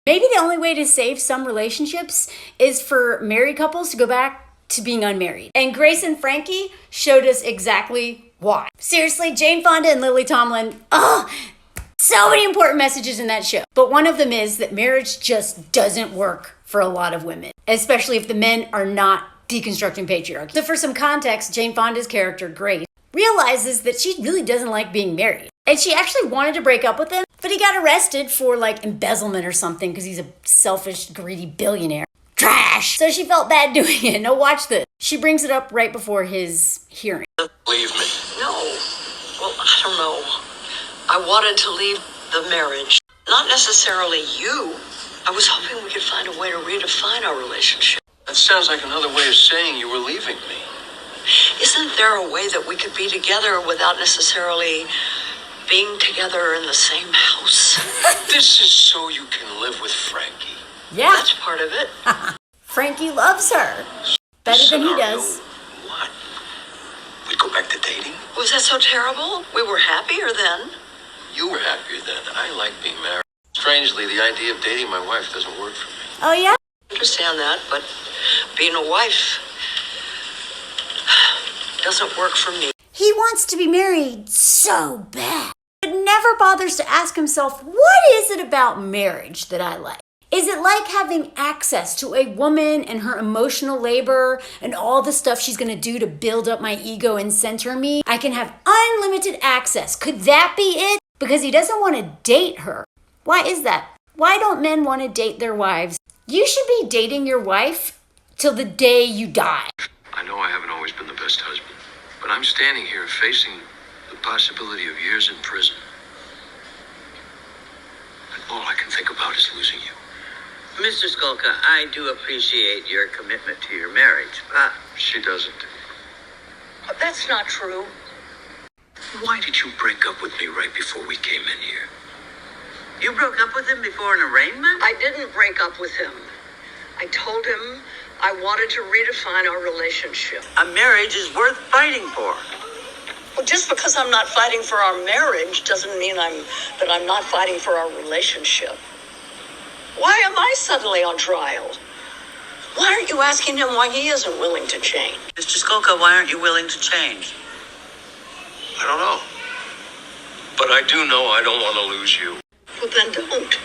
Maybe the only way to save some relationships is for married couples to go back to being unmarried. And Grace and Frankie showed us exactly why. Seriously, Jane Fonda and Lily Tomlin, so many important messages in that show. But one of them is that marriage just doesn't work for a lot of women, especially if the men are not deconstructing patriarchy. So for some context, Jane Fonda's character, Grace, realizes that she really doesn't like being married. And she actually wanted to break up with him, but he got arrested for like embezzlement or something because he's a selfish, greedy billionaire. Trash! So she felt bad doing it. Now watch this. She brings it up right before his hearing. Leave me. No. Well, I don't know. I wanted to leave the marriage. Not necessarily you. I was hoping we could find a way to redefine our relationship. That sounds like another way of saying you were leaving me. Isn't there a way that we could be together without necessarily being together in the same house? This is so you can live with Frankie. Yeah. That's part of it. Frankie loves her. Better than he does. What? We'd go back to dating? Was that so terrible? We were happier then. You were happier then. I like being married. Strangely, the idea of dating my wife doesn't work for me. Oh yeah? I understand that, but being a wife doesn't work for me. He wants to be married so bad, but never bothers to ask himself, what is it about marriage that I like? Is it like having access to a woman and her emotional labor and all the stuff she's gonna do to build up my ego and center me? I can have unlimited access. Could that be it? Because he doesn't want to date her. Why is that? Why don't men want to date their wives? You should be dating your wife till the day you die. I know I haven't always been the best husband, but I'm standing here facing the possibility of years in prison. And all I can think about is losing you. Mr. Skolka, I do appreciate your commitment to your marriage, but She doesn't. That's not true. Why did you break up with me right before we came in here? you broke up with him before an arraignment? I didn't break up with him. I told him I wanted to redefine our relationship. A marriage is worth fighting for. Well, just because I'm not fighting for our marriage doesn't mean that I'm not fighting for our relationship. Why am I suddenly on trial? Why aren't you asking him why he isn't willing to change? Mr. Skolka, why aren't you willing to change? I don't know. But I do know I don't want to lose you. Well, then don't.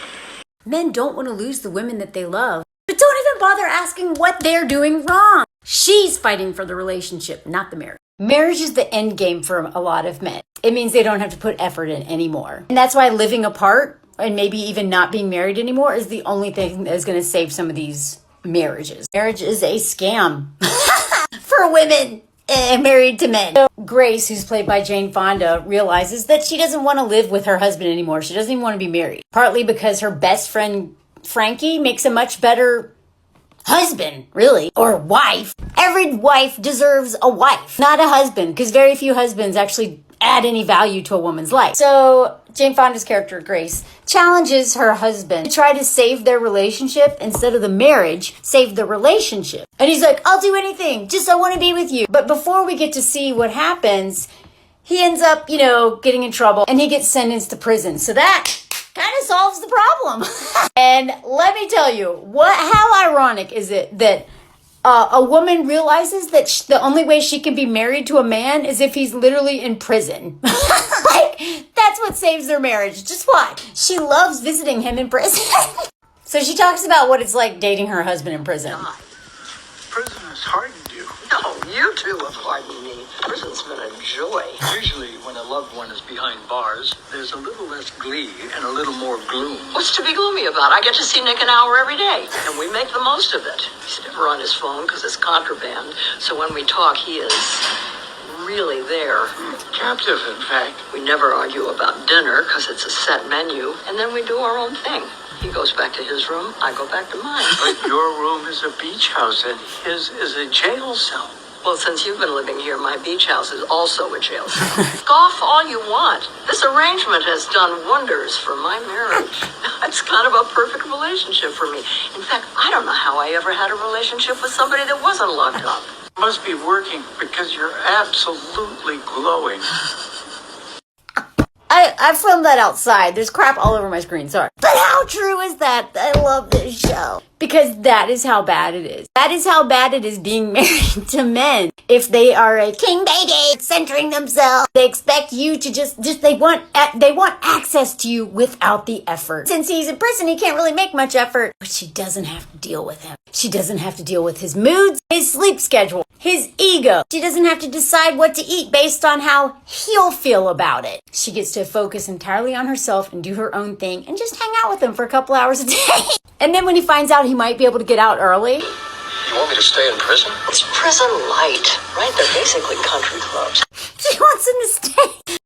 Men don't want to lose the women that they love, but don't even bother asking what they're doing wrong. She's fighting for the relationship, not the marriage. Marriage is the end game for a lot of men. It means they don't have to put effort in anymore. And that's why living apart and maybe even not being married anymore is the only thing that is going to save some of these marriages. Marriage is a scam for women married to men. So Grace, who's played by Jane Fonda, realizes that she doesn't want to live with her husband anymore. She doesn't even want to be married. Partly because her best friend, Frankie, makes a much better husband, really, or wife. Every wife deserves a wife, not a husband, because very few husbands actually add any value to a woman's life. So Jane Fonda's character, Grace, challenges her husband to try to save their relationship instead of the marriage, save the relationship. And he's like, I'll do anything, just I want to be with you. But before we get to see what happens, he ends up, getting in trouble and he gets sentenced to prison. So that kind of solves the problem. And let me tell you, how ironic is it that a woman realizes that the only way she can be married to a man is if he's literally in prison. That's what saves their marriage. Just watch. She loves visiting him in prison. So she talks about what it's like dating her husband in prison. God. Prison has hardened you. No, you two have hardened me. Prison's been a joy. Usually, when a loved one is behind bars, there's a little less glee and a little more gloom. What's to be gloomy about? I get to see Nick an hour every day, and we make the most of it. He's never on his phone because it's contraband, so when we talk, he is really there. Captive, in fact. We never argue about dinner because it's a set menu, and then we do our own thing. He goes back to his room, I go back to mine. But your room is a beach house and his is a jail cell. Well, since you've been living here, my beach house is also a jail cell. Golf all you want. This arrangement has done wonders for my marriage. It's kind of a perfect relationship for me. In fact, I don't know how I ever had a relationship with somebody that wasn't locked up. It must be working because you're absolutely glowing. I filmed that outside. There's crap all over my screen, sorry. But how true is that? I love this show. Because that is how bad it is. That is how bad it is being married to men. If they are a king baby, centering themselves, they expect you to they want access to you without the effort. Since he's in prison, he can't really make much effort. But she doesn't have to deal with him. She doesn't have to deal with his moods, his sleep schedule, his ego. She doesn't have to decide what to eat based on how he'll feel about it. She gets to focus entirely on herself and do her own thing and just hang out with him for a couple hours a day. And then when he finds out he might be able to get out early. You want me to stay in prison? It's prison light, right? They're basically country clubs. She wants him to stay